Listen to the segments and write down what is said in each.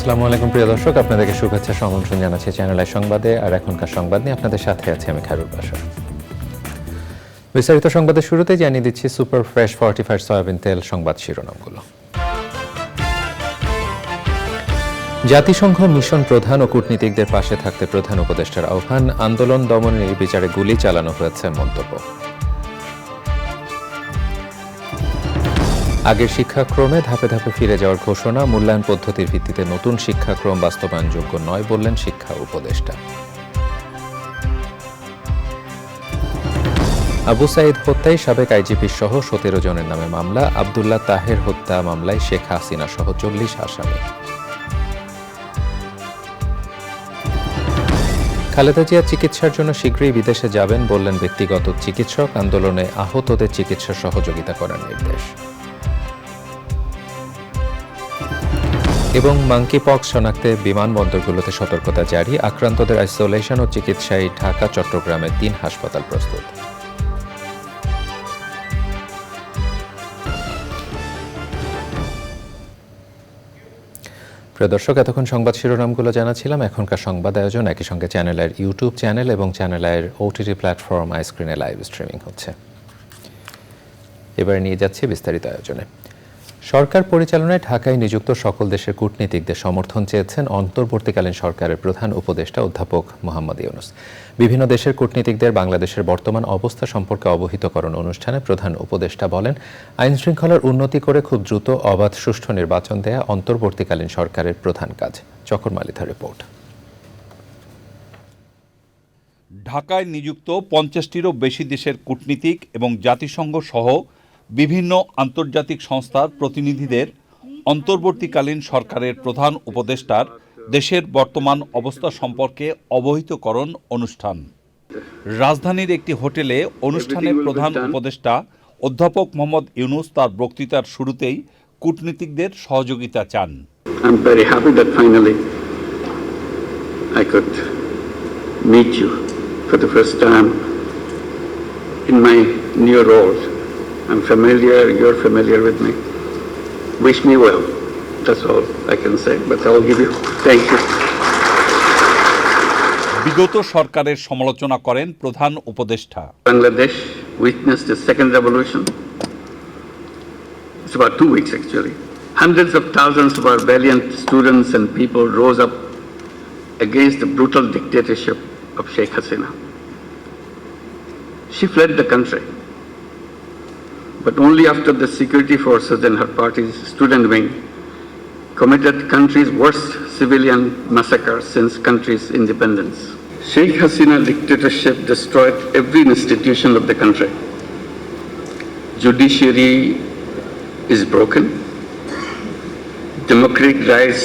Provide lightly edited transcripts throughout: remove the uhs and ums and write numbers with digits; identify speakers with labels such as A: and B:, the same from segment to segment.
A: আসসালামু আলাইকুম প্রিয় দর্শক, আপনাদেরকে শুভেচ্ছা আমন্ত্রণ জানাচ্ছি চ্যানেল আই সংবাদে। আর এখনকার সংবাদ নিয়ে আপনাদের সাথে আছি আমি খায়রুল বাশার। বিস্তারিত সংবাদের শুরুতেই জানিয়ে দিচ্ছি সুপার ফ্রেশ ফর্টিফাইড সয়াবিন তেল সংবাদ শিরোনামগুলো। জাতিসংঘ মিশন প্রধান ও কূটনীতিকদের পাশে থাকতে প্রধান উপদেষ্টার আহ্বান, আন্দোলন দমনে নির্বিচারে গুলি চালানো হয়েছে মন্তব্য। আগের শিক্ষাক্রমে ধাপে ধাপে ফিরে যাওয়ার ঘোষণা, মূল্যায়ন পদ্ধতির ভিত্তিতে নতুন শিক্ষাক্রম বাস্তবায়নযোগ্য নয় বললেন শিক্ষা উপদেষ্টা। আবু সাঈদ হত্যায় সাবেক আইজিপি সহ 17 জনের নামে মামলা, আবদুল্লাহ তাহের হত্যা মামলায় শেখ হাসিনা সহ 40 আসামি। খালেদা জিয়া চিকিৎসার জন্য শীঘ্রই বিদেশে যাবেন বললেন ব্যক্তিগত চিকিৎসক, আন্দোলনে আহতদের চিকিৎসা সহযোগিতা করার নির্দেশ। এবং মাঙ্কি পক্স শনাক্তে বিমানবন্দরগুলোতে সতর্কতা জারি, আক্রান্তদের আইসোলেশন ও চিকিৎসায় ঢাকা চট্টগ্রামে 3 হাসপাতাল প্রস্তুত। প্রিয় দর্শক, এতক্ষণ সংবাদ শিরোনামগুলো জানাছিলাম। এখনকার সংবাদ আয়োজন একই সঙ্গে চ্যানেলের ইউটিউব চ্যানেল এবং চ্যানেলের ওটিটি প্ল্যাটফর্ম আইস্ক্রিনে লাইভ স্ট্রিমিং হচ্ছে। এবারে নিয়ে যাচ্ছি বিস্তারিত আয়োজনে। সরকার পরিচালনায় ঢাকায় নিযুক্ত সকল দেশের কূটনীতিকদের সমর্থন চেয়েছেন অন্তর্বর্তীকালীন সরকারের প্রধান উপদেষ্টা অধ্যাপক মোহাম্মদ ইউনূস। বিভিন্ন দেশের কূটনীতিকদের বাংলাদেশের বর্তমান অবস্থা সম্পর্কে অবহিতকরণ অনুষ্ঠানে প্রধান উপদেষ্টা বলেন, আইন শৃঙ্খলার উন্নতি করে খুব দ্রুত অবাধ সুষ্ঠু নির্বাচন দেয়া অন্তর্বর্তীকালীন সরকারের প্রধান কাজ। চকর মালিথার রিপোর্ট।
B: ঢাকায় নিযুক্ত 50টিরও বেশি দেশের কূটনীতিক এবং জাতিসংঘ সহ বিভিন্ন আন্তর্জাতিক সংস্থার প্রতিনিধিদের অন্তর্বর্তীকালীন সরকারের প্রধান উপদেষ্টার দেশের বর্তমান অবস্থা সম্পর্কে অবহিতকরণ অনুষ্ঠান। রাজধানীর একটি হোটেলে অনুষ্ঠানে প্রধান উপদেষ্টা অধ্যাপক মোহাম্মদ ইউনূস তার বক্তৃতার শুরুতেই কূটনীতিকদের সহযোগিতা চান।
C: I'm very happy that finally I could meet you for the first time in my new role. I'm familiar, you're familiar with me. Wish me well. That's all I can say, but I'll give you. Thank you.
B: বিগত সরকারের সমালোচনা করেন প্রধান উপদেষ্টা।
C: Bangladesh witnessed the second revolution. It's about 2 weeks actually. Hundreds of thousands of our valiant students and people rose up against the brutal dictatorship of Sheikh Hasina. She fled the country, but only after the security forces and her party's student wing committed the country's worst civilian massacre since country's independence. Sheikh Hasina dictatorship destroyed every institution of the country. Judiciary is broken. Democratic rights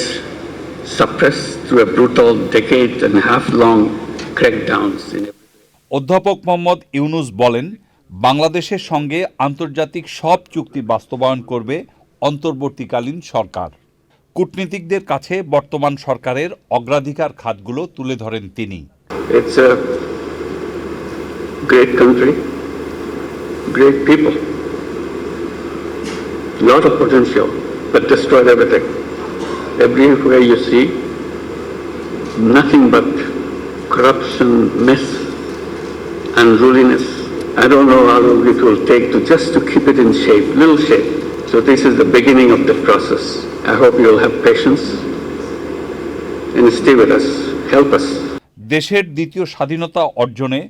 C: suppressed through a brutal decade-and-a-half-long crackdowns in
B: অধ্যাপক মোহাম্মদ ইউনূস বলেন, বাংলাদেশের সঙ্গে আন্তর্জাতিক সব চুক্তি বাস্তবায়ন করবে অন্তর্বর্তীকালীন সরকার। কূটনীতিকদের কাছে বর্তমান সরকারের অগ্রাধিকার খাতগুলো তুলে ধরেন তিনি।
C: It's a great country, great people, lot of potential, but destroyed everything. Everywhere you see, nothing but corruption, mess, unruliness. I don't know how long it will take to keep it in shape, little shape. So this is the beginning of the process. I hope you will have patience and stay with us, help us.
B: দেশের দ্বিতীয় স্বাধীনতা অর্জনে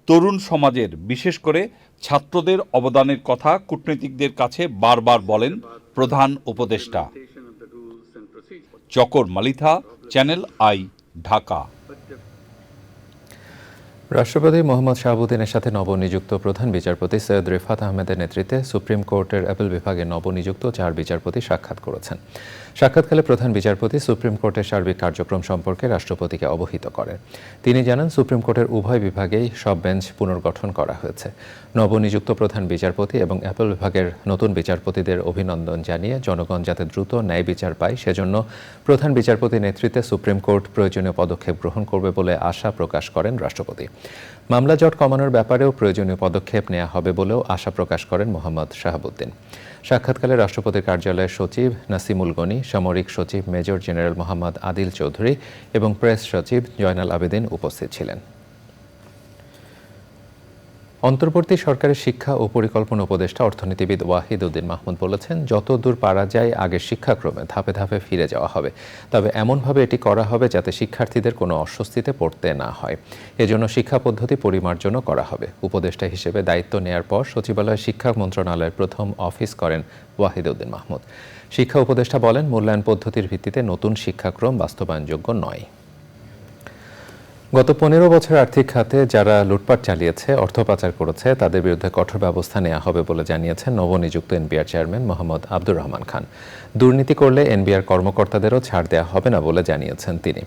B: তরুণ সমাজের, বিশেষ করে ছাত্রদের অবদানের কথা কূটনীতিকদের কাছে বারবার বলেন প্রধান উপদেষ্টা। চকর মালিথা, চ্যানেল আই, ঢাকা।
A: রাষ্ট্রপতি মোহাম্মদ শাহাবুদ্দিনের সাথে নবনিযুক্ত প্রধান বিচারপতি সৈয়দ রিফাত আহমেদের নেতৃত্বে সুপ্রিম কোর্টের অ্যাপেল বিভাগের নবনিযুক্ত 4 বিচারপতি সাক্ষাৎ করেছেন। সাক্ষাৎকালে প্রধান বিচারপতি সুপ্রিম কোর্টের সার্বিক কার্যক্রম সম্পর্কে রাষ্ট্রপতিকে অবহিত করেন। তিনি জানান, সুপ্রিম কোর্টের উভয় বিভাগেই সব বেঞ্চ পুনর্গঠন করা হয়েছে। নবনিযুক্ত প্রধান বিচারপতি এবং অ্যাপেল বিভাগের নতুন বিচারপতিদের অভিনন্দন জানিয়ে জনগণ যাতে দ্রুত ন্যায় বিচার পায় সেজন্য প্রধান বিচারপতির নেতৃত্বে সুপ্রিম কোর্ট প্রয়োজনীয় পদক্ষেপ গ্রহণ করবে বলে আশা প্রকাশ করেন রাষ্ট্রপতি। মামলা জট কমানোর ব্যাপারেও প্রয়োজনীয় পদক্ষেপ নেওয়া হবে বলেও আশা প্রকাশ করেন মোহাম্মদ শাহাবুদ্দিন। সাক্ষাৎকালে রাষ্ট্রপতির কার্যালয়ের সচিব নাসিমুল গনি, সামরিক সচিব মেজর জেনারেল মোহাম্মদ আদিল চৌধুরী এবং প্রেস সচিব জয়নাল আবেদিন উপস্থিত ছিলেন। অন্তর্বর্তী সরকারের শিক্ষা ও পরিকল্পনা উপদেষ্টা অর্থনীতিবিদ ওয়াহিদ উদ্দিন মাহমুদ বলেছেন, যত দূর পারা যায় আগের শিক্ষাক্রমে ধাপে ধাপে ফিরে যাওয়া হবে, তবে এমনভাবে এটি করা হবে যাতে শিক্ষার্থীদের কোনো অস্বস্তিতে পড়তে না হয়। এজন্য শিক্ষা পদ্ধতি পরিমার্জনও করা হবে। উপদেষ্টা হিসেবে দায়িত্ব নেয়ার পর সচিবালয়ে শিক্ষা মন্ত্রণালয়ের প্রথম অফিস করেন ওয়াহিদ উদ্দিন মাহমুদ। শিক্ষা উপদেষ্টা বলেন, মূল্যায়ন পদ্ধতির ভিত্তিতে নতুন শিক্ষাক্রম বাস্তবায়নযোগ্য নয়। গত 15 বছর আর্থিক খাতে যারা লুটপাট চালিয়েছে, অর্থ পাচার করেছে, তাদের বিরুদ্ধে কঠোর ব্যবস্থা নেওয়া হবে বলে জানিয়েছেন নবনিযুক্ত এনবিআর চেয়ারম্যান মোহাম্মদ আব্দুর রহমান খান। দুর্নীতি করলে এনবিআর কর্মকর্তাদেরও ছাড় দেওয়া হবে না বলে জানিয়েছেন তিনি।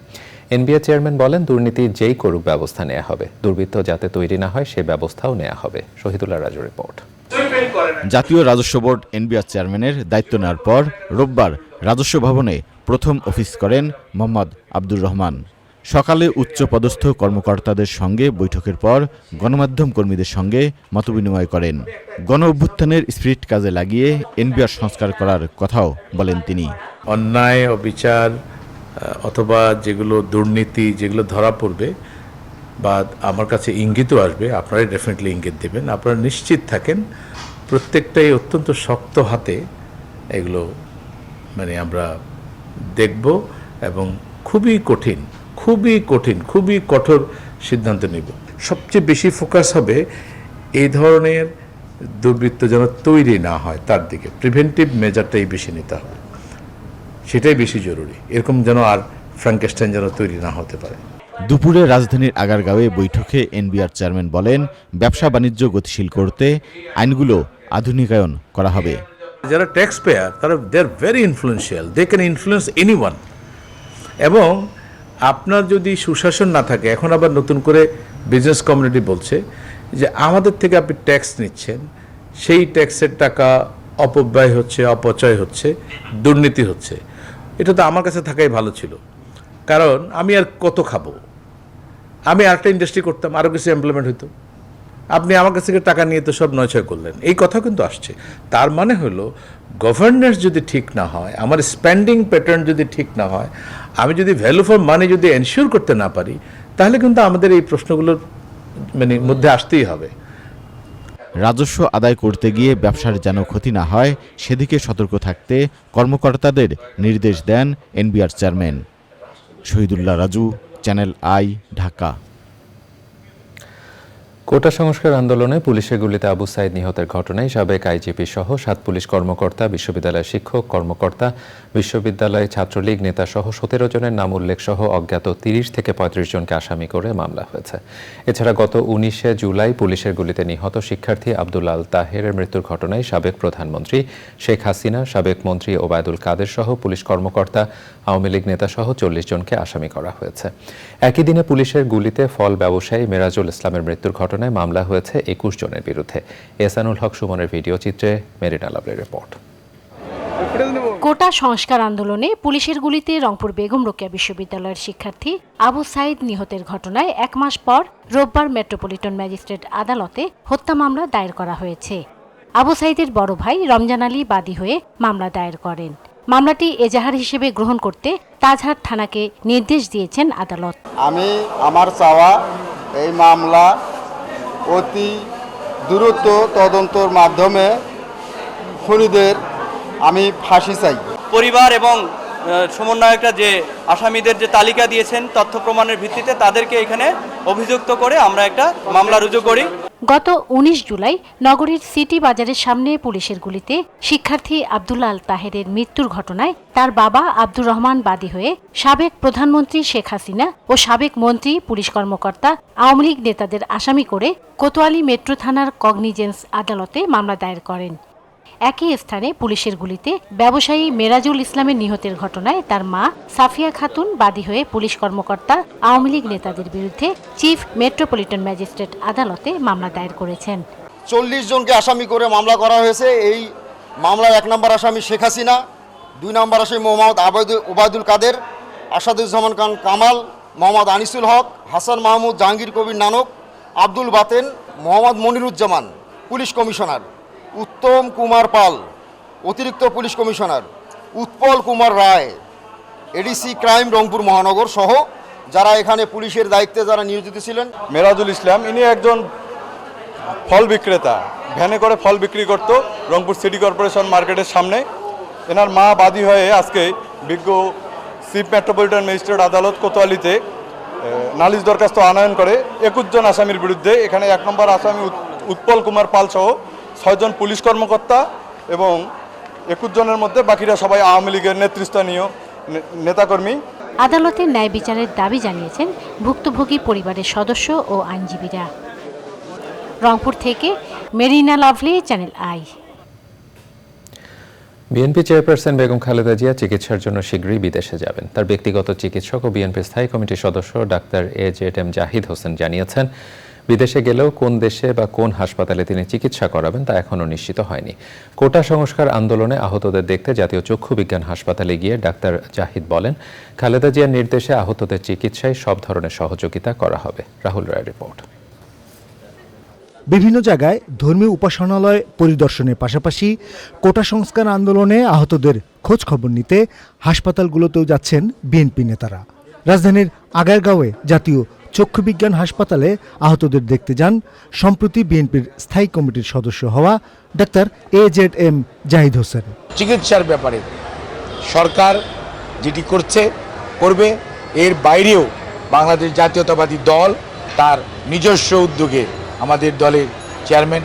A: এনবিআর চেয়ারম্যান বলেন, দুর্নীতি যেই করুক ব্যবস্থা নেওয়া হবে, দুর্বৃত্ত যাতে তৈরি না হয় সে ব্যবস্থাও নেওয়া হবে। শহীদুল্লাহ রাজুর রিপোর্ট।
D: জাতীয় রাজস্ব বোর্ড এনবিআর চেয়ারম্যানের দায়িত্ব নেওয়ার পর রোববার রাজস্ব ভবনে প্রথম অফিস করেন মোহাম্মদ আব্দুর রহমান। সকালে উচ্চপদস্থ কর্মকর্তাদের সঙ্গে বৈঠকের পর গণমাধ্যম কর্মীদের সঙ্গে মতবিনিময় করেন। গণ অভ্যুত্থানের স্পিরিট কাজে লাগিয়ে এনবিআর সংস্কার করার কথাও বলেন তিনি।
E: অন্যায় অবিচার অথবা যেগুলো দুর্নীতি যেগুলো ধরা পড়বে বা আমার কাছে ইঙ্গিতও আসবে, আপনারাই ডেফিনেটলি ইঙ্গিত দেবেন। আপনারা নিশ্চিত থাকেন প্রত্যেকটাই অত্যন্ত শক্ত হাতে এগুলো আমরা দেখব এবং খুবই কঠোর সিদ্ধান্ত নেব। সবচেয়ে বেশি ফোকাস হবে এই ধরনের দুর্বৃত্ত যেন তৈরি না হয়, তার দিকে প্রিভেন্টিভ মেজারটাই বেশি নিতে হবে, সেটাই বেশি জরুরি। এরকম যেন আর ফ্র্যাঙ্কেস্টাইন যেন তৈরি না হতে পারে।
D: দুপুরে রাজধানীর আগারগাঁওয়ে বৈঠকে এনবিআর চেয়ারম্যান বলেন, ব্যবসা বাণিজ্য গতিশীল করতে আইনগুলো আধুনিকায়ন করা হবে।
E: যারা ট্যাক্স পেয়ার তারা they are very influential, they can influence anyone. এবং আপনার যদি সুশাসন না থাকে, এখন আবার নতুন করে বিজনেস কমিউনিটি বলছে যে আমাদের থেকে আপনি ট্যাক্স নিচ্ছেন, সেই ট্যাক্সের টাকা অপব্যয় হচ্ছে, অপচয় হচ্ছে, দুর্নীতি হচ্ছে। এটা তো আমার কাছে থাকাই ভালো ছিল, কারণ আমি আর কত খাবো, আমি আরেকটা ইন্ডাস্ট্রি করতাম, আরও কিছু এমপ্লয়মেন্ট হতো। আপনি আমার কাছ থেকে টাকা নিয়ে তো সব নয়ছয় করলেন, এই কথা কিন্তু আসছে। তার মানে হলো গভর্নেন্স যদি ঠিক না হয়, আমার স্পেন্ডিং প্যাটার্ন যদি ঠিক না হয়, আমি যদি ভ্যালু ফর মানি যদি এনশিওর করতে না পারি, তাহলে কিন্তু আমাদের এই প্রশ্নগুলোর মধ্যে আসতেই হবে।
D: রাজস্ব আদায় করতে গিয়ে ব্যবসার যেন ক্ষতি না হয় সেদিকে সতর্ক থাকতে কর্মকর্তাদের নির্দেশ দেন NBR chairman. Shahidullah Raju, channel I, Dhaka.
A: কোটা সংস্কার আন্দোলনে পুলিশের গুলিতে আবু সাইদ নিহতের ঘটনায় সাবেক আইজিপি সহ 7 পুলিশ কর্মকর্তা, বিশ্ববিদ্যালয়ের শিক্ষক কর্মকর্তা, বিশ্ববিদ্যালয় ছাত্রলীগ নেতা সহ 17 জনের নাম উল্লেখ সহ অজ্ঞাত 30 থেকে 35 জনকে আসামি করে মামলা হয়েছে। এছাড়া গত 19 জুলাই পুলিশের গুলিতে নিহত শিক্ষার্থী আব্দুল আল তাহেরের মৃত্যুর ঘটনায় সাবেক প্রধানমন্ত্রী শেখ হাসিনা, সাবেক মন্ত্রী ওবায়দুল কাদের সহ পুলিশ কর্মকর্তা, আওয়ামী লীগ নেতা সহ 40 জনকে আসামি করা হয়েছে। একই দিনে পুলিশের গুলিতে ফল ব্যবসায়ী মেরাজুল ইসলামের মৃত্যুর ঘটনায় মামলা হয়েছে 21 জনের বিরুদ্ধে। এহসানুল হক সুমনের ভিডিও চিত্রে মেরিনা লাভলের রিপোর্ট।
F: কোটা সংস্কার আন্দোলনে পুলিশের গুলিতে রংপুর বেগম রোকেয়া বিশ্ববিদ্যালয়ের শিক্ষার্থী আবু সাইদ নিহতের ঘটনায় 1 মাস পর রোববার মেট্রোপলিটন ম্যাজিস্ট্রেট আদালতে হত্যা মামলা দায়ের করা হয়েছে। আবু সাইদের বড় ভাই রমজান আলী বাদী হয়ে মামলা দায়ের করেন। মামলাটি এজাহার হিসেবে গ্রহণ করতে তাজহাট থানাকে নির্দেশ দিয়েছেন আদালত।
G: আমি আমার চাওয়া এই মামলা অতি দ্রুত তদন্তর মাধ্যমে খুনিদের আমি ফাঁসি চাই।
H: পরিবার এবং সমন্বয়করা যে আসামিদের যে তালিকা দিয়েছেন তথ্য প্রমাণের ভিত্তিতে তাদেরকে এখানে অভিযুক্ত করে আমরা একটা মামলা রুজু করি।
F: গত 19 জুলাই নগরীর সিটি বাজারের সামনে পুলিশের গুলিতে শিক্ষার্থী আব্দুল আল তাহেরের মৃত্যুর ঘটনায় তার বাবা আব্দুর রহমান বাদী হয়ে সাবেক প্রধানমন্ত্রী শেখ হাসিনা ও সাবেক মন্ত্রী, পুলিশ কর্মকর্তা, আওয়ামী লীগ নেতাদের আসামি করে কোতোয়ালি মেট্রো থানার কগনিজেন্স আদালতে মামলা দায়ের করেন। একই স্থানে পুলিশের গুলিতে ব্যবসায়ী মেরাজুল ইসলামের নিহতের ঘটনায় তার মা সাফিয়া খাতুন বাদী হয়ে পুলিশ কর্মকর্তা, আওয়ামী লীগ নেতাদের বিরুদ্ধে চিফ মেট্রোপলিটন ম্যাজিস্ট্রেট আদালতে মামলা দায়ের করেছেন।
G: 40 জনকে আসামি করে মামলা করা হয়েছে। এই মামলায় 1 নম্বর আসামি শেখ হাসিনা, 2 নম্বর আসামি মোহাম্মদ ওবায়দুল কাদের, আসাদুজ্জামান খান কামাল, মোহাম্মদ আনিসুল হক, হাসান মাহমুদ, জাহাঙ্গীর কবির নানক, আব্দুল বাতেন, মোহাম্মদ মনিরুজ্জামান পুলিশ কমিশনার, উত্তম কুমার পাল অতিরিক্ত পুলিশ কমিশনার, উৎপল কুমার রায় এডিসি ক্রাইম রংপুর মহানগর সহ যারা এখানে পুলিশের দায়িত্বে যারা নিয়োজিত ছিলেন।
I: মেরাজুল ইসলাম, ইনি একজন ফল বিক্রেতা, ভ্যানে করে ফল বিক্রি করত রংপুর সিটি কর্পোরেশন মার্কেটের সামনে। এনার মা বাদী হয়ে আজকে বিজ্ঞ চিফ মেট্রোপলিটন ম্যাজিস্ট্রেট আদালত কোতোয়ালিতে নালিশ দরখাস্ত আনয়ন করে 21 জন আসামির বিরুদ্ধে। এখানে 1 নম্বর আসামি উৎপল কুমার পাল সহ 6 জন পুলিশ কর্মকর্তা এবং 21 জনের মধ্যে বাকিরা সবাই আওয়ামী লীগের নেতৃস্থানীয় নেতাকর্মী।
F: আদালতে ন্যায় বিচারের দাবি জানিয়েছেন ভুক্তভোগী পরিবারের সদস্য ও আইনজীবীরা। রংপুর থেকে Marina lovely, channel I.
A: BNP chairperson Begum Khaleda Zia চিকিৎসার জন্য শীঘ্রই বিদেশে যাবেন। তার ব্যক্তিগত চিকিৎসক ও বিএনপির স্থায়ী কমিটির সদস্য ডাক্তার AJM জাহিদ হোসেন জানিয়েছেন, বিদেশে গেলেও কোন দেশে বা কোন হাসপাতালে তিনি চিকিৎসা করাবেন তা এখনও নিশ্চিত হয়নি। কোটা সংস্কার আন্দোলনে আহতদের দেখতে জাতীয় চক্ষু বিজ্ঞান হাসপাতালে গিয়ে ডাক্তার জাহিদ বলেন, খালেদা জিয়ার নির্দেশে আহতদের চিকিৎসায় সব ধরনের সহযোগিতা করা হবে। রাহুল রায়ের রিপোর্ট।
J: বিভিন্ন জায়গায় ধর্মীয় উপাসনালয় পরিদর্শনের পাশাপাশি কোটা সংস্কার আন্দোলনে আহতদের খোঁজ খবর নিতে হাসপাতালগুলোতেও যাচ্ছেন বিএনপি নেতারা। রাজধানীর আগারগাঁওয়ে জাতীয় চক্ষু বিজ্ঞান হাসপাতালে আহতদের দেখতে যান সম্প্রতি বিএনপির স্থায়ী কমিটির সদস্য হওয়া ডাক্তার AJM জাহিদ হোসেন।
K: চিকিৎসার ব্যাপারে সরকার যেটি করবে, এর বাইরেও বাংলাদেশ জাতীয়তাবাদী দল তার নিজস্ব উদ্যোগে আমাদের দলের চেয়ারম্যান,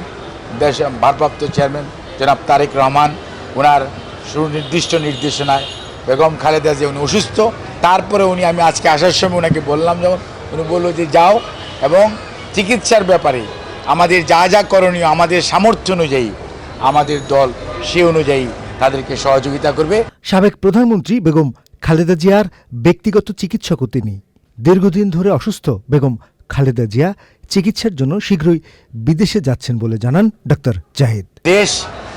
K: দেশ ভারপ্রাপ্ত চেয়ারম্যান জনাব তারেক রহমান, ওনার সুনির্দিষ্ট নির্দেশনায় বেগম খালেদা যে উনি অসুস্থ, তারপরে আমি আজকে আসার সময় ওনাকে বললাম, যখন উনি বললো যে যাও এবং চিকিৎসার ব্যাপারে আমাদের যা যা করণীয় আমাদের সামর্থ্য অনুযায়ী আমাদের দল সে অনুযায়ী তাদেরকে সহযোগিতা করবে।
J: সাবেক প্রধানমন্ত্রী বেগম খালেদা জিয়ার ব্যক্তিগত চিকিৎসকও তিনি। দীর্ঘদিন ধরে অসুস্থ বেগম খালেদা জিয়া চিকিৎসার জন্য শীঘ্রই বিদেশে যাচ্ছেন বলে জানান ডাক্তার জাহিদ।
K: দেশ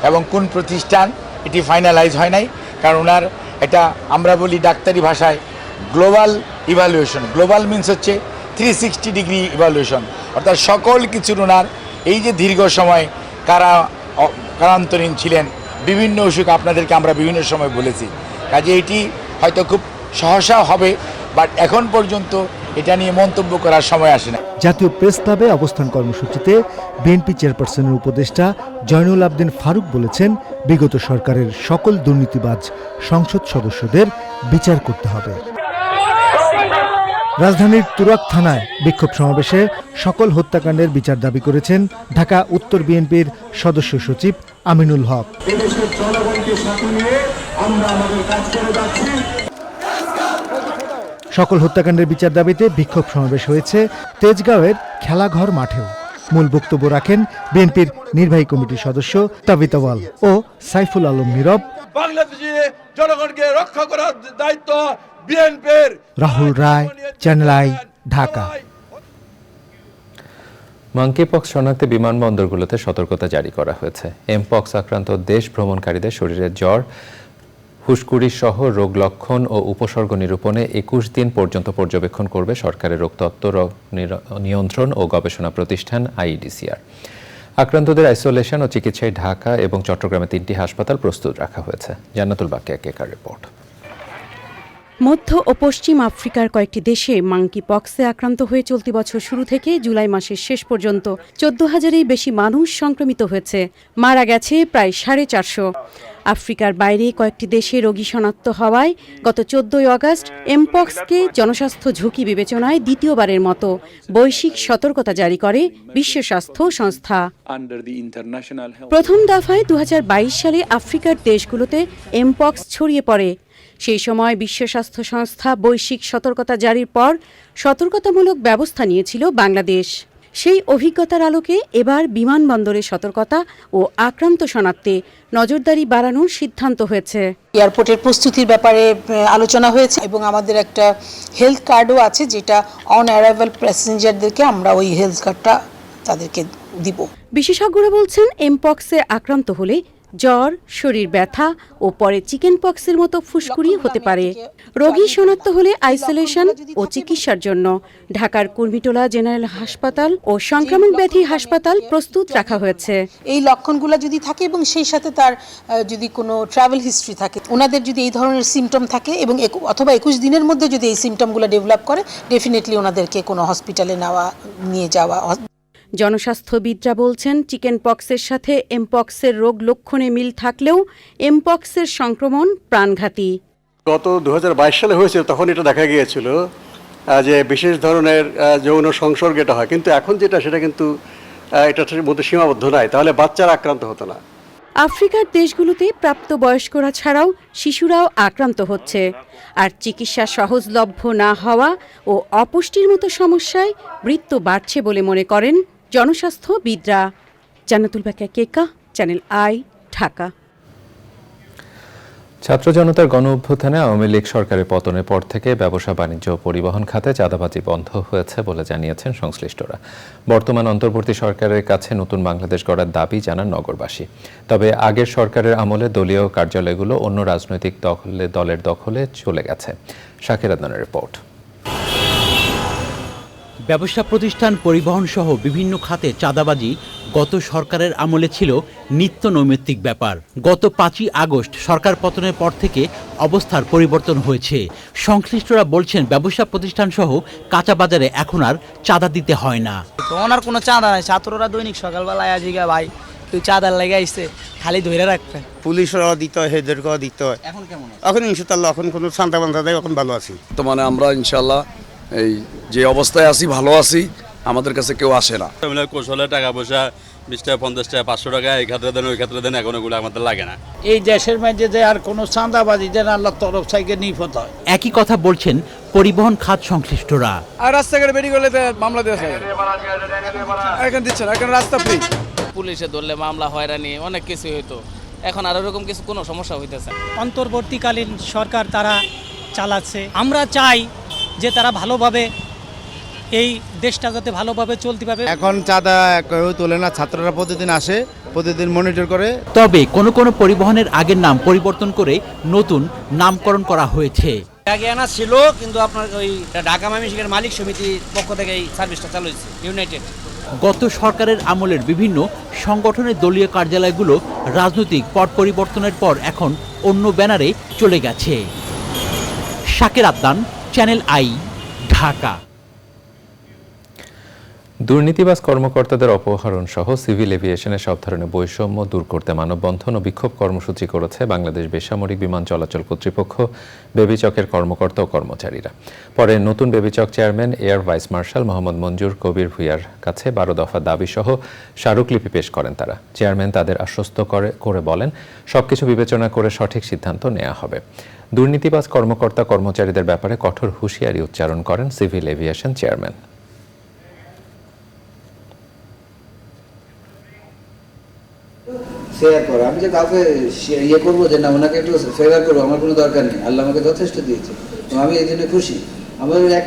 K: এবং কোন প্রতিষ্ঠান এটি ফাইনালাইজ হয় নাই, কারণ ওনার এটা আমরা বলি ডাক্তারি ভাষায় গ্লোবাল ইভ্যালুয়েশন। গ্লোবাল মিনস হচ্ছে 360 ডিগ্রি ইভ্যালুয়েশন, অর্থাৎ সকল কিছুর ওনার এই যে দীর্ঘ সময় কারান্তরীণ ছিলেন, বিভিন্ন অসুখ আপনাদেরকে আমরা বিভিন্ন সময় বলেছি, কাজে এটি হয়তো খুব সহসা হবে, বাট এখন পর্যন্ত এটা নিয়ে মন্তব্য করার সময় আসে না।
J: জাতীয় প্রেস ক্লাবে অবস্থান কর্মসূচিতে বিএনপি চেয়ারপারসনের উপদেষ্টা জয়নুল আবদিন ফারুক বলেছেন, বিগত সরকারের সকল দুর্নীতিবাজ সংসদ সদস্যদের বিচার করতে হবে। রাজধানীর তুরাগ থানায় বিক্ষোভ সমাবেশে সকল হত্যাকাণ্ডের বিচার দাবি করেছেন ঢাকা উত্তর বিএনপির সদস্য সচিব আমিনুল হক। সকল হত্যাকাণ্ডের বিচার দাবিতে বিক্ষোভ সমাবেশ হয়েছে তেজগাঁওয়ের খেলাঘর মাঠেও। মূল বক্তব্য রাখেন বিএনপির নির্বাহী কমিটির সদস্য তাবিতাওয়াল ও সাইফুল আলম নীরব।
I: বাংলাদেশে জনগণকে রক্ষা করার দায়িত্ব বিএনপির।
J: রাহুল রায়, চ্যানেল আই, ঢাকা।
A: মাঙ্কিপক্স শনাক্তে বিমানবন্দরগুলোতে সতর্কতা জারি করা হয়েছে। এমপক্স আক্রান্ত দেশ ভ্রমণকারীদের শরীরে জ্বর, ফুসকুড়ি সহ রোগ লক্ষণ ও উপসর্গ নিরূপণে 21 দিন পর্যন্ত পর্যবেক্ষণ করবে সরকারের রোগতত্ত্ব নিয়ন্ত্রণ ও গবেষণা প্রতিষ্ঠান IEDCR। আক্রান্তদের আইসোলেশন ও চিকিৎসায় ঢাকা এবং চট্টগ্রামে 3টি হাসপাতাল প্রস্তুত রাখা হয়েছে। জান্নাতুল বাকিয়া কেকার রিপোর্ট।
L: মধ্য ও পশ্চিম আফ্রিকার কয়েকটি দেশে মাঙ্কি পক্সে আক্রান্ত হয়ে চলতি বছর শুরু থেকে জুলাই মাসের শেষ পর্যন্ত 14,000-এর বেশি মানুষ সংক্রমিত হয়েছে, মারা গেছে প্রায় 450। আফ্রিকার বাইরে কয়েকটি দেশে রোগী শনাক্ত হওয়ায় গত 14 আগস্ট এমপক্সকে জনস্বাস্থ্য ঝুঁকি বিবেচনায় দ্বিতীয়বারের মতো বৈশ্বিক সতর্কতা জারি করে বিশ্ব স্বাস্থ্য সংস্থা। প্রথম দফায় 2022 সালে আফ্রিকার দেশগুলোতে এমপক্স ছড়িয়ে পড়ে। সেই সময় বিশ্ব স্বাস্থ্য সংস্থা বৈশ্বিক সতর্কতা জারির পর সতর্কতামূলক ব্যবস্থা নিয়েছিল বাংলাদেশ। সেই অভিজ্ঞতার আলোকে এবার বিমানবন্দরে সতর্কতা ও আক্রান্ত শনাক্তে নজরদারি বাড়ানোর সিদ্ধান্ত হয়েছে।
M: এয়ারপোর্টের প্রস্তুতির ব্যাপারে আলোচনা হয়েছে এবং আমাদের একটা হেলথ কার্ডও আছে, যেটা অন অ্যারাইভাল প্যাসেঞ্জারদেরকে আমরা ওই হেলথ কার্ডটা তাদেরকে দিব।
L: বিশেষজ্ঞরা বলছেন, এমপক্সে আক্রান্ত হলে জ্বর, শরীর ব্যথা ও পরে চিকেন পক্সের মতো ফুসকুড়ি হতে পারে। রোগী শনাক্ত হলে আইসোলেশন ও চিকিৎসার জন্য ঢাকার কুর্মিটোলা জেনারেল হাসপাতাল ও সংক্রামক ব্যাধি হাসপাতাল প্রস্তুত রাখা হয়েছে।
M: এই লক্ষণগুলো যদি থাকে এবং সেই সাথে তার যদি কোনো ট্রাভেল হিস্ট্রি থাকে, ওনাদের যদি এই ধরনের সিমটম থাকে এবং অথবা 21 দিনের মধ্যে যদি এই সিমটমগুলো ডেভেলপ করে, ডেফিনেটলি ওনাদেরকে কোনো হসপিটালে নিয়ে যাওয়া।
L: জনস্বাস্থ্যবিদরা বলছেন, চিকেন পক্সের সাথে এমপক্সের রোগ লক্ষণে মিল থাকলেও এমপক্সের সংক্রমণ প্রাণঘাতী।
N: গত 2022 সালে হয়েছিল, তখন এটা দেখা গিয়েছিল যে বিশেষ ধরনের যৌন সংসর্গ এটা হয়, কিন্তু এখন যেটা সেটা কিন্তু এটার মধ্যে সীমাবদ্ধ নয়, তাহলে বাচ্চারা আক্রান্ত হতো না।
L: আফ্রিকার দেশগুলোতে প্রাপ্তবয়স্করা ছাড়াও শিশুরাও আক্রান্ত হচ্ছে। আর চিকিৎসা সহজলভ্য না হওয়া ও অপুষ্টির মতো সমস্যায় মৃত্যু বাড়ছে বলে মনে করেন জনস্বাস্থ্যবিদরা। জান্নাতুল বাকিয়া, কেকা, চ্যানেল আই, ঢাকা।
A: ছাত্র জনতার গণ অভ্যুত্থানে আওয়ামী লীগ সরকারের পতনের পর থেকে ব্যবসা বাণিজ্য ও পরিবহন খাতে চাঁদাবাজি বন্ধ হয়েছে বলে জানিয়েছেন সংশ্লিষ্টরা। বর্তমান অন্তর্বর্তী সরকারের কাছে নতুন বাংলাদেশ গড়ার দাবি জানান নগরবাসী। তবে আগের সরকারের আমলে দলীয় কার্যালয়গুলো অন্য রাজনৈতিক দলের দখলে চলে গেছে। শাকির আদনানের রিপোর্ট।
O: ব্যবসা প্রতিষ্ঠান, পরিবহন সহ বিভিন্ন খাতে চাঁদাবাজি গত সরকারের আমলে ছিল নিত্য নৈমিত্তিক ব্যাপার। গত 5ই আগস্ট সরকার পতনের পর থেকে অবস্থার পরিবর্তন হয়েছে। সংশ্লিষ্টরা বলছেন, ব্যবসা প্রতিষ্ঠান সহ কাঁচা বাজারে এখন আর চাঁদা দিতে হয় না।
P: ওনার কোনো চাঁদা নাই, ছাত্ররা দৈনিক সকালবেলায় আজিগা ভাই তুই চাঁদার লেগে আইসে খালি ধরে রাখবে।
Q: পুলিশরাও দিতে হয়, হেদেরকেও দিতে হয়।
P: এখন কেমন?
Q: এখন ইনশাআল্লাহ এখন কোনো চাঁদা বান্ধা দেয়, এখন ভালো আছি।
R: বর্তমানে আমরা ইনশাআল্লাহ এই যে অবস্থায় আছি, ভালো আছি, আমাদের কাছে কেউ আসে না।
S: কৌশলে টাকা পয়সা 20 টাকা 50 টাকা 500 টাকা এই ক্ষেত্রে দেন, ওই ক্ষেত্রে দেন, এখন ওগুলো আমাদের লাগে না।
P: এই দেশের মাঝে যে আর কোনো চাঁদাবাজি যেন আল্লাহর তরফ থেকে নিপত হয়।
O: একই কথা বলছেন পরিবহন খাত সংশ্লিষ্টরা।
T: আর রাস্তাঘাটে বেরিয়ে গেলে মামলা দেওয়া হয়, এখন দিচ্ছে না, এখন রাস্তা ফ্রি।
P: পুলিশে ধরলে মামলা হয়রানি অনেক কিছু হইতো, এখন আর ওরকম কিছু কোনো সমস্যা হইতেছে।
U: অন্তর্বর্তীকালীন সরকার তারা চালাচ্ছে, আমরা চাই যে তারা ভালোভাবে এই দেশটা যাতে ভালোভাবে চলতে পারে।
V: এখন চাঁদা কেউ তোলে না, ছাত্ররা প্রতিদিন আসে, প্রতিদিন মনিটর করে।
O: তবে কোনো কোনো পরিবহনের আগের নাম পরিবর্তন করে নতুন নামকরণ করা হয়েছে।
P: আগে আনা ছিল, কিন্তু আপনার ওই ঢাকা ময়মনসিংহের মালিক সমিতির পক্ষ থেকে এই সার্ভিসটা চালু হয়েছে, ইউনাইটেড।
O: গত সরকারের আমলের বিভিন্ন সংগঠনের দলীয় কার্যালয়গুলো রাজনৈতিক পট পরিবর্তনের পর এখন অন্য ব্যানারে চলে গেছে। Shakir Adnan, channel I, Dhaka.
A: দুর্নীতিবাজ কর্মকর্তাদের অপহরণ সহ সিভিল এভিয়েশনের সব ধরনের বৈষম্য দূর করতে মানববন্ধন ও বিক্ষোভ কর্মসূচি করেছে বাংলাদেশ বেসামরিক বিমান চলাচল কর্তৃপক্ষ, বেবিচকের কর্মকর্তা ও কর্মচারীরা। পরে নতুন Bebichok chairman air vice marshal Mohammad Manjur Kabir ভূঁইয়ার কাছে 12 দফা দাবি সহ স্মারকলিপি পেশ করেন তারা। চেয়ারম্যান তাদের আশ্বস্ত করে বলেন, সবকিছু বিবেচনা করে সঠিক সিদ্ধান্ত নেওয়া হবে। দুর্নীতিবাজ কর্মকর্তা কর্মচারীদের ব্যাপারে কঠোর হুঁশিয়ারি উচ্চারণ করেন সিভিল এভিয়েশন চেয়ারম্যান।
W: শেয়ার করো, আমি যে কাউকে ইয়ে করবো যে না ওনাকে একটু ফেভার করবো, আমার কোনো দরকার নেই, আল্লাহ আমাকে যথেষ্ট দিয়েছে, তো আমি এই জন্য খুশি। আমার 1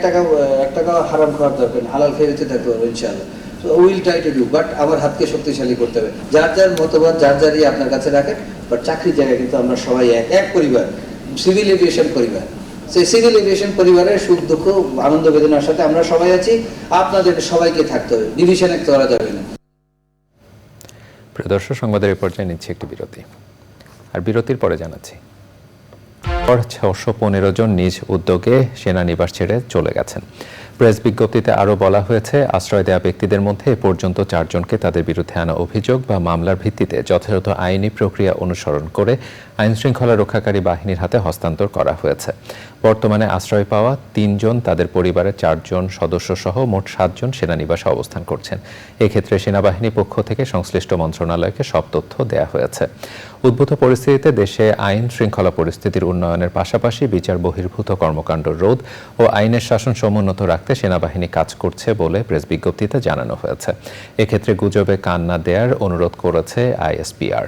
W: টাকা হারাম খাওয়ার দরকার নেই, হালাল খেয়ে থাকতে পারবো ইনশাআল্লাহ। তো will try to do, but আমার হাতকে শক্তিশালী করতে হবে। যার যার মতবাদ যার যারই আপনার কাছে রাখেন, বাট চাকরির জায়গায় কিন্তু আমরা সবাই এক পরিবার, সিভিল এভিয়েশন পরিবার। সেই সিভিল এভিয়েশন পরিবারের সুখ দুঃখ আনন্দ বেদনার সাথে আমরা সবাই আছি। আপনাদের সবাইকে থাকতে হবে, ডিভিশনে করা যাবে না।
A: প্রিয় দর্শক, সংবাদের এই পর্যায়ে নিচ্ছি একটি বিরতি, আর বিরতির পরে জানাচ্ছি 615 জন নিজ উদ্যোগে সেনানিবাস ছেড়ে চলে গেছেন। প্রেস বিজ্ঞপ্তিতে আরও বলা হয়েছে, আশ্রয় দেওয়া ব্যক্তিদের মধ্যে এ পর্যন্ত 4 জনকে তাদের বিরুদ্ধে আনা অভিযোগ বা মামলার ভিত্তিতে যথাযথ আইনি প্রক্রিয়া অনুসরণ করে আইনশৃঙ্খলা রক্ষাকারী বাহিনীর হাতে হস্তান্তর করা হয়েছে। বর্তমানে আশ্রয় পাওয়া 3 জন, তাদের পরিবারের 4 জন সদস্য সহ মোট 7 জন সেনানিবাসে অবস্থান করছেন। এক্ষেত্রে সেনাবাহিনী পক্ষ থেকে সংশ্লিষ্ট মন্ত্রণালয়কে সব তথ্য দেওয়া হয়েছে। উদ্ভূত পরিস্থিতিতে দেশে আইন শৃঙ্খলা পরিস্থিতির উন্নয়নের পাশাপাশি বিচার বহির্ভূত কর্মকাণ্ড রোধ ও আইনের শাসন সমুন্নত রাখতে সেনাবাহিনী কাজ করছে বলে প্রেস বিজ্ঞপ্তিতে জানানো হয়েছে। এক্ষেত্রে গুজবে কান না দেওয়ার অনুরোধ করেছে আইএসপিআর।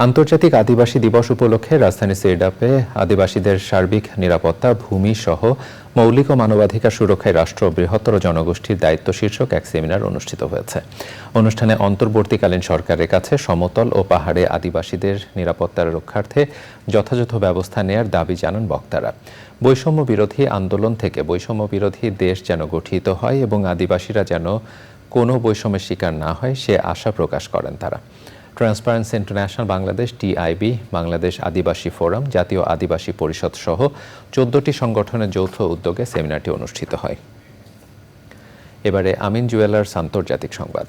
A: আন্তর্জাতিক আদিবাসী দিবস উপলক্ষে রাজধানী সিরডাপে আদিবাসীদের সার্বিক নিরাপত্তা, ভূমি সহ মৌলিক ও মানবাধিকার সুরক্ষায় রাষ্ট্র ও বৃহত্তর জনগোষ্ঠীর দায়িত্ব শীর্ষক এক সেমিনার অনুষ্ঠিত হয়েছে। অনুষ্ঠানে অন্তর্বর্তীকালীন সরকারের কাছে সমতল ও পাহাড়ে আদিবাসীদের নিরাপত্তার রক্ষার্থে যথাযথ ব্যবস্থা নেয়ার দাবি জানান বক্তারা। বৈষম্য বিরোধী আন্দোলন থেকে বৈষম্য বিরোধী দেশ যেন গঠিত হয় এবং আদিবাসীরা যেন কোনো বৈষম্যের শিকার না হয় সে আশা প্রকাশ করেন তারা। Transparency international Bangladesh, TIB, Bangladesh Adivasi forum, Jatiya Adivasi পরিষদ সহ 14টি সংগঠনের যৌথ উদ্যোগে সেমিনারটি অনুষ্ঠিত হয়। এবারে আমিন জুয়েলার্স আন্তর্জাতিক সংবাদ।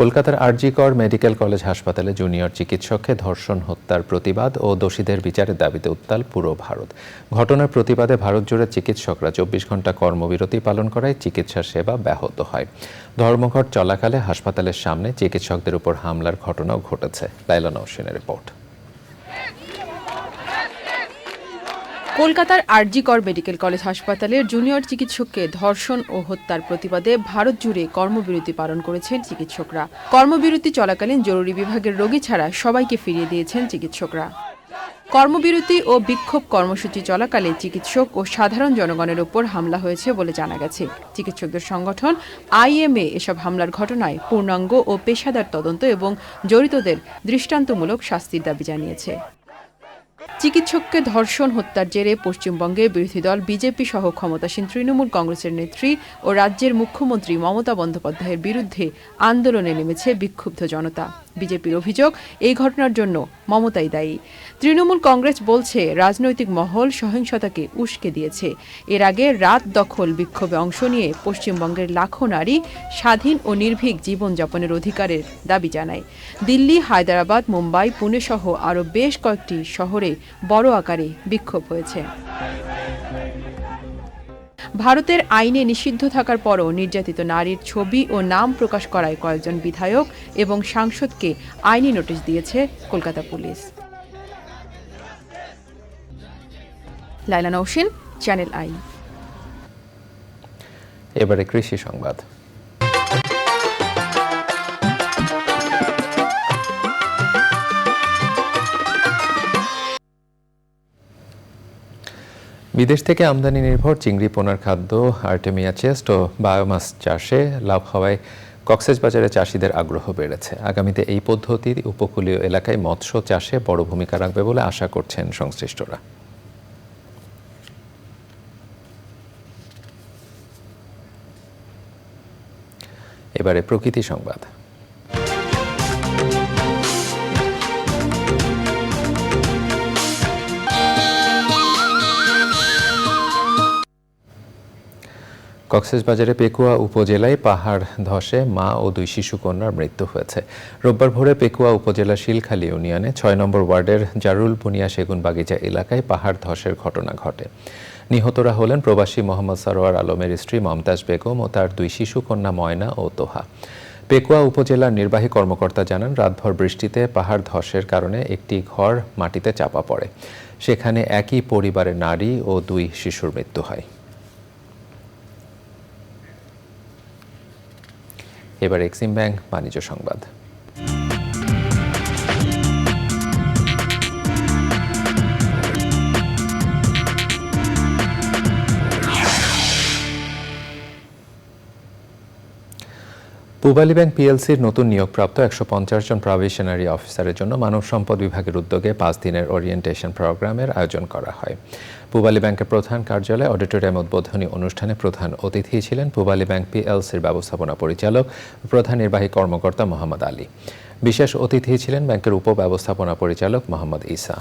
A: কলকাতার আরজি কর মেডিকেল কলেজ হাসপাতালে জুনিয়র চিকিৎসককে ধর্ষণ হত্যার প্রতিবাদ ও দোষীদের বিচারের দাবিতে উত্তাল পুরো ভারত। ঘটনার প্রতিবাদে ভারত জুড়ে চিকিৎসকরা 24 ঘন্টা কর্মবিরতি পালন করায় চিকিৎসা সেবা ব্যাহত হয়। ধর্মঘট চলাকালে হাসপাতালের সামনে চিকিৎসকদের উপর হামলার ঘটনাও ঘটেছে। লাইলা নওশিনের রিপোর্ট।
B: কলকাতার আরজি কর মেডিকেল কলেজ হাসপাতালের জুনিয়র চিকিৎসককে ধর্ষণ ও হত্যার প্রতিবাদে ভারত জুড়ে কর্মবিরতি পালন করেছেন চিকিৎসকরা। কর্মবিরতি চলাকালীন জরুরি বিভাগের রোগী ছাড়া সবাইকে ফিরিয়ে দিয়েছেন চিকিৎসকরা। কর্মবিরতি ও বিক্ষোভ কর্মসূচি চলাকালে চিকিৎসক ও সাধারণ জনগণের উপর হামলা হয়েছে বলে জানা গেছে। চিকিৎসকদের সংগঠন আইএমএ এসব হামলার ঘটনায় পূর্ণাঙ্গ ও পেশাদার তদন্ত এবং জড়িতদের দৃষ্টান্তমূলক শাস্তির দাবি জানিয়েছে। চিকিৎসককে ধর্ষণ হত্যার জেরে পশ্চিমবঙ্গে বিরোধী দল বিজেপি সহ ক্ষমতাসীন তৃণমূল কংগ্রেসের নেত্রী ও রাজ্যের মুখ্যমন্ত্রী মমতা বন্দ্যোপাধ্যায়ের বিরুদ্ধে আন্দোলনে নেমেছে বিক্ষুব্ধ জনতা। বিজেপির অভিযোগ, এই ঘটনার জন্য মমতাই দায়ী। তৃণমূল কংগ্রেস বলছে রাজনৈতিক মহল সহিংসতাকে উস্কে দিয়েছে। এর আগে রাত দখল বিক্ষোভে অংশ নিয়ে পশ্চিমবঙ্গের লাখো নারী স্বাধীন ও নির্ভীক জীবনযাপনের অধিকারের দাবি জানায়। দিল্লি, হায়দ্রাবাদ, মুম্বাই, পুনে সহ আরও বেশ কয়েকটি শহরে বড় আকারে বিক্ষোভ হয়েছে। ভারতের আইনে নিষিদ্ধ থাকার পরও নির্যাতিত নারীর ছবি ও নাম প্রকাশ করায় কয়েকজন বিধায়ক এবং সাংসদকে আইনি নোটিশ দিয়েছে Kolkata police. Laila Nowshin, channel I.
A: এবারে কৃষি সংবাদ। বিদেশ থেকে আমদানি নির্ভর চিংড়ি পোনার খাদ্য আর্টেমিয়া চেস্ট ও বায়োমাস চাষে লাভ হওয়ায় কক্সবাজারে চাষিদের আগ্রহ বেড়েছে। আগামীতে এই পদ্ধতি উপকূলীয় এলাকায় মৎস্য চাষে বড় ভূমিকা রাখবে বলে আশা করছেন সংশ্লিষ্টরা। এবারে প্রকৃতি সংবাদ। কক্সবাজারে পেকুয়া উপজেলায় পাহাড় ধসে মা ও 2 শিশুকন্যার মৃত্যু হয়েছে। রোববার ভোরে পেকুয়া উপজেলার শিলখালী ইউনিয়নে 6 নম্বর ওয়ার্ডের জারুল বুনিয়া সেগুন বাগিচা এলাকায় পাহাড় ধসের ঘটনা ঘটে। নিহতরা হলেন প্রবাসী মোহাম্মদ সরোয়ার আলমের স্ত্রী মমতাজ বেগম ও তার 2 শিশুকন্যা ময়না ও তোহা। পেকুয়া উপজেলার নির্বাহী কর্মকর্তা জানান, রাতভর বৃষ্টিতে পাহাড় ধসের কারণে একটি ঘর মাটিতে চাপা পড়ে। সেখানে একই পরিবারের নারী ও 2 শিশুর মৃত্যু হয়। এবার এক্সিম ব্যাংক বাণিজ্য সংবাদ। পূবালী ব্যাংক পিএলসির নতুন নিয়োগপ্রাপ্ত 150 জন প্রভিশনারি অফিসারের জন্য মানব সম্পদ বিভাগের উদ্যোগে 5 দিনের ওরিয়েন্টেশন প্রোগ্রামের আয়োজন করা হয়। পূবালী ব্যাংকের প্রধান কার্যালয়ে অডিটোরিয়াম উদ্বোধনী অনুষ্ঠানে প্রধান অতিথি ছিলেন পূবালী ব্যাংক পিএলসির ব্যবস্থাপনা পরিচালক প্রধান নির্বাহী কর্মকর্তা মোহাম্মদ আলী। বিশেষ অতিথি ছিলেন ব্যাংকের উপব্যবস্থাপনা পরিচালক মোহাম্মদ ইসা।